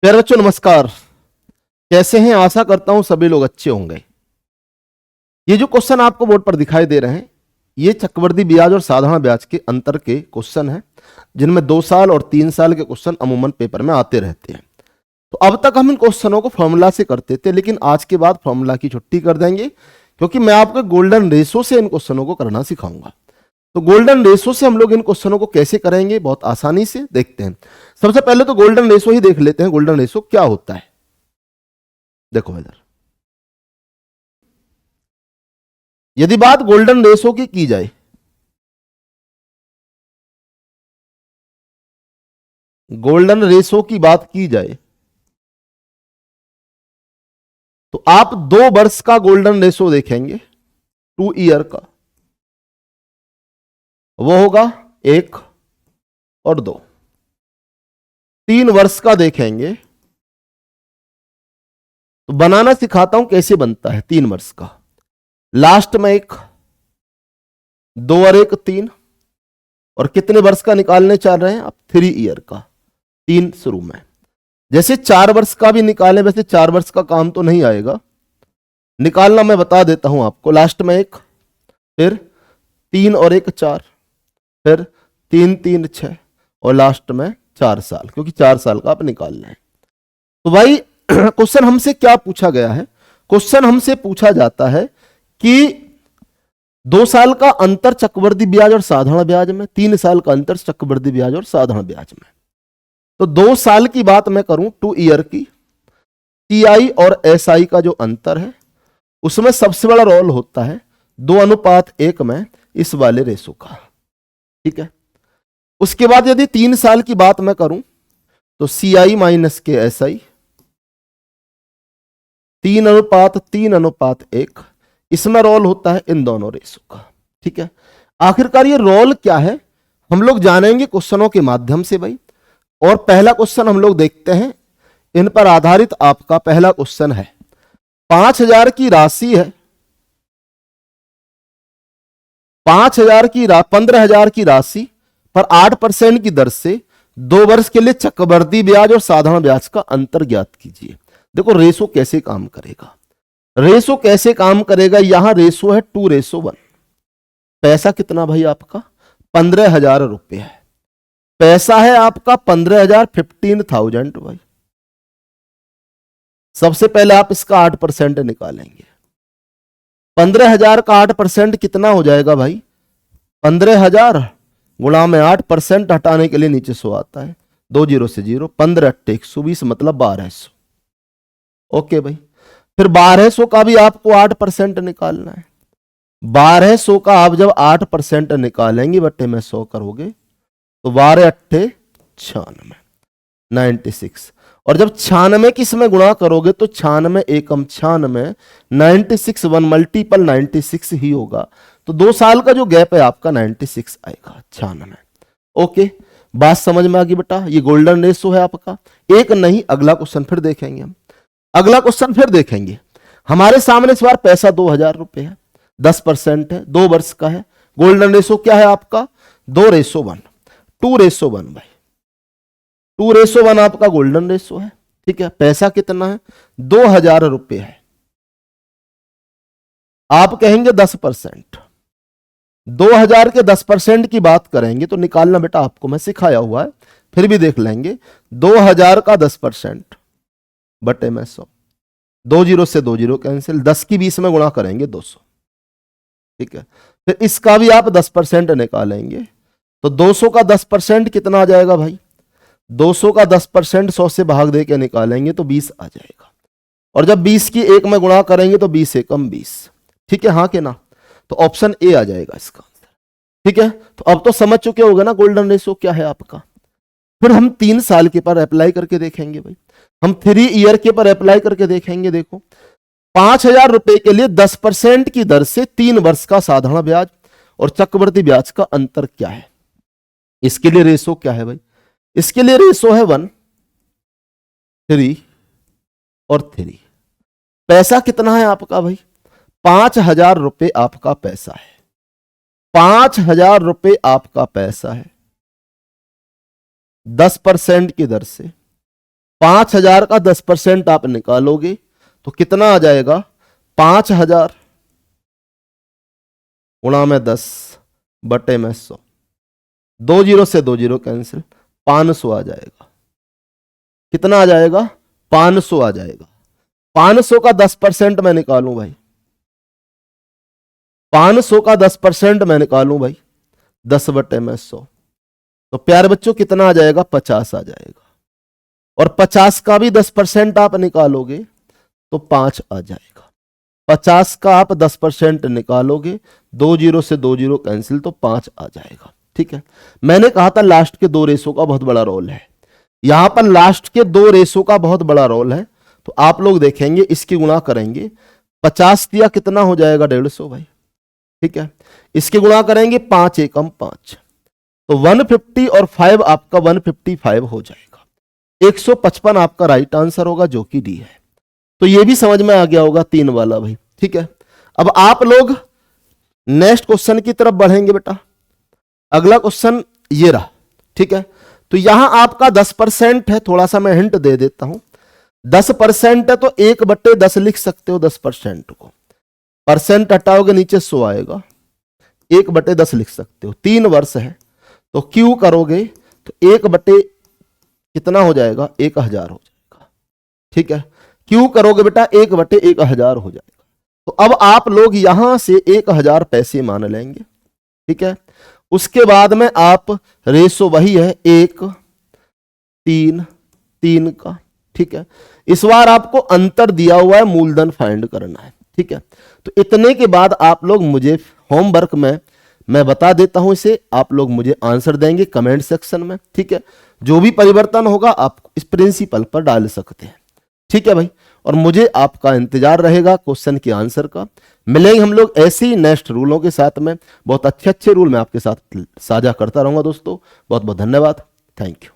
प्यारे बच्चों नमस्कार। कैसे हैं? आशा करता हूं सभी लोग अच्छे होंगे। ये जो क्वेश्चन आपको बोर्ड पर दिखाई दे रहे हैं, ये चक्रवृद्धि ब्याज और साधारण ब्याज के अंतर के क्वेश्चन हैं, जिनमें 2 साल और 3 साल के क्वेश्चन अमूमन पेपर में आते रहते हैं। तो अब तक हम इन क्वेश्चनों को फॉर्मूला से करते थे, लेकिन आज के बाद फॉर्मूला की छुट्टी कर देंगे, क्योंकि मैं आपको गोल्डन रेशो से इन क्वेश्चनों को करना सिखाऊंगा। तो गोल्डन रेशो से हम लोग इन क्वेश्चनों को कैसे करेंगे, बहुत आसानी से देखते हैं। सबसे पहले तो गोल्डन रेशो ही देख लेते हैं। गोल्डन रेशो क्या होता है, देखो इधर। यदि बात गोल्डन रेशो की जाए, गोल्डन रेशो की बात की जाए, तो आप 2 वर्ष का गोल्डन रेशो देखेंगे, 2 ईयर का, वो होगा 1 और 2। 3 वर्ष का देखेंगे, तो बनाना सिखाता हूं कैसे बनता है 3 वर्ष का। लास्ट में 1, 2 और 1 3, और कितने वर्ष का निकालने चाह रहे हैं आप? 3 ईयर का, 3 शुरू में। जैसे 4 वर्ष का भी निकालें, वैसे 4 वर्ष का काम तो नहीं आएगा, निकालना मैं बता देता हूं आपको। लास्ट में 1, फिर 3 और 1 4, फिर 3 3 6, और लास्ट में 4 साल, क्योंकि 4 साल का आप निकाल रहे हैं। तो भाई क्वेश्चन हमसे क्या पूछा गया है? क्वेश्चन हमसे पूछा जाता है कि 2 साल का अंतर चक्रवृद्धि ब्याज और साधारण ब्याज में, 3 साल का अंतर चक्रवृद्धि ब्याज और साधारण ब्याज में। तो 2 साल की बात मैं करूं, 2 ईयर की, टीआई और एसआई का जो अंतर है, उसमें सबसे बड़ा रोल होता है 2:1 में इस वाले रेशो का। ठीक है। उसके बाद यदि 3 साल की बात मैं करूं, तो सीआई माइनस के एसआई, 3:3:1, इसमें रोल होता है इन दोनों रेशो का। ठीक है। आखिरकार ये रोल क्या है हम लोग जानेंगे क्वेश्चनों के माध्यम से भाई। और पहला क्वेश्चन हम लोग देखते हैं, इन पर आधारित आपका पहला क्वेश्चन है। 5,000 की राशि है, 15,000 की राशि पर 8% की दर से 2 वर्ष के लिए चक्रवृद्धि ब्याज और साधारण ब्याज का अंतर ज्ञात कीजिए। देखो रेशो कैसे काम करेगा, रेशो कैसे काम करेगा। यहां रेशो है 2:1। पैसा कितना भाई आपका? 15,000 रुपए है। पैसा है आपका 15,000, 15,000 भाई। सबसे पहले आप इसका 8% निकालेंगे। 15,000 का 8% कितना हो जाएगा भाई? 15,000 गुणा में 8%, हटाने के लिए नीचे 100 आता है, 2 0 से 0, 15 8 120, मतलब 1200। ओके भाई। फिर 1200 का भी आपको 8% निकालना है। 1200 का आप जब 8% निकालेंगे, बट्टे में 100 करोगे, तो 12 8 96, 96। और जब 96 किस में गुणा करोगे, तो 96 एकम 96, 96 1 मल्टीपल 96 ही होगा। तो 2 साल का जो गैप है आपका 96 आएगा, 96। ओके, बात समझ में आ गई बेटा? ये गोल्डन रेशो है आपका। एक नहीं, अगला क्वेश्चन फिर देखेंगे हम। अगला क्वेश्चन फिर देखेंगे। हमारे सामने इस बार पैसा 2,000 रुपए है, 10% है, 2 वर्ष का है। गोल्डन रेशो क्या है आपका? 2:1, 2:1 भाई। 2:1 आपका गोल्डन रेशो है। ठीक है। पैसा कितना है? 2,000 रुपए है। आप कहेंगे 10%, 2,000 के 10% की बात करेंगे तो निकालना बेटा आपको मैं सिखाया हुआ है, फिर भी देख लेंगे। 2,000 का 10% बटे में 100, 2 0 से 2 0 कैंसिल, 10 की 20 में गुणा करेंगे 200। ठीक है। फिर इसका भी आप 10% निकालेंगे, तो 200 का 10% कितना आ जाएगा भाई? 200 का 10% 100 से भाग दे के निकालेंगे तो 20 आ जाएगा। और जब 20 की 1 में गुणा करेंगे तो 20 एकम 20। ठीक है, हाँ के ना? तो ऑप्शन ए आ जाएगा इसका आंसर। ठीक है। तो अब तो समझ चुके होगा ना गोल्डन रेशो क्या है आपका। फिर हम 3 साल के पर अप्लाई करके देखेंगे भाई। हम 3 ईयर के पर अप्लाई करके देखेंगे। देखो 5,000 रुपए के लिए 10% की दर से 3 वर्ष का साधारण ब्याज और चक्रवृद्धि ब्याज का अंतर क्या है? इसके लिए रेशो क्या है भाई? इसके लिए रेशो है 1 3 और 3। पैसा कितना है आपका भाई? 5,000 रुपए आपका पैसा है। 5,000 रुपए आपका पैसा है, 10% की दर से 5,000 का 10% आप निकालोगे तो कितना आ जाएगा? 5,000 गुणा में 10 बटे में 100, 2 जीरो से 2 जीरो कैंसिल, 500 आ जाएगा। कितना आ जाएगा? 500 आ जाएगा। 500 का 10% मैं निकालूं भाई, 500 का 10% मैं निकालूं भाई, 10 बटे में 100, तो प्यारे बच्चों कितना आ जाएगा? 50 आ जाएगा। और 50 का भी 10% आप निकालोगे तो 5 आ जाएगा। 50 का आप 10% निकालोगे, 2 जीरो से 2 जीरो कैंसिल, तो 5 आ जाएगा। ठीक है, मैंने कहा था लास्ट के 2 रेशो का बहुत बड़ा रोल है। यहां पर लास्ट के 2 रेशो का बहुत बड़ा रोल है। तो आप लोग देखेंगे, इसकी गुणा करेंगे, 50 दिया कितना हो जाएगा? 150 भाई। ठीक है, इसके गुणा करेंगे, 5 एकम 5, तो 150 और 5 आपका 155 हो जाएगा। 155 आपका राइट आंसर होगा, जो कि डी है। तो ये भी समझ में आ गया होगा 3 वाला भाई। ठीक है, अब आप लोग नेक्स्ट क्वेश्चन की तरफ बढ़ेंगे बेटा। अगला क्वेश्चन ये रहा। ठीक है, तो यहां आपका 10% है, थोड़ा सा मैं हिंट दे देता हूं। 10% है तो 1/10 लिख सकते हो। 10% को परसेंट हटाओगे नीचे 100 आएगा, 1/10 लिख सकते हो। 3 वर्ष है तो क्यू करोगे तो 1/ कितना हो जाएगा? 1000 हो जाएगा। ठीक है, क्यू करोगे बेटा 1/1000 हो जाएगा। तो अब आप लोग यहां से 1000 पैसे मान लेंगे। ठीक है, उसके बाद में आप रेशो वही है 1 3 3 का। ठीक है, इस बार आपको अंतर दिया हुआ है, मूलधन फाइंड करना है। ठीक है, तो इतने के बाद आप लोग मुझे होमवर्क में मैं बता देता हूं, इसे आप लोग मुझे आंसर देंगे कमेंट सेक्शन में। ठीक है, जो भी परिवर्तन होगा आप इस प्रिंसिपल पर डाल सकते हैं। ठीक है भाई, और मुझे आपका इंतजार रहेगा क्वेश्चन के आंसर का। मिलेंगे हम लोग ऐसे ही नेक्स्ट रूलों के साथ में। बहुत अच्छे अच्छे रूल मैं आपके साथ साझा करता रहूंगा दोस्तों। बहुत बहुत धन्यवाद। Thank you.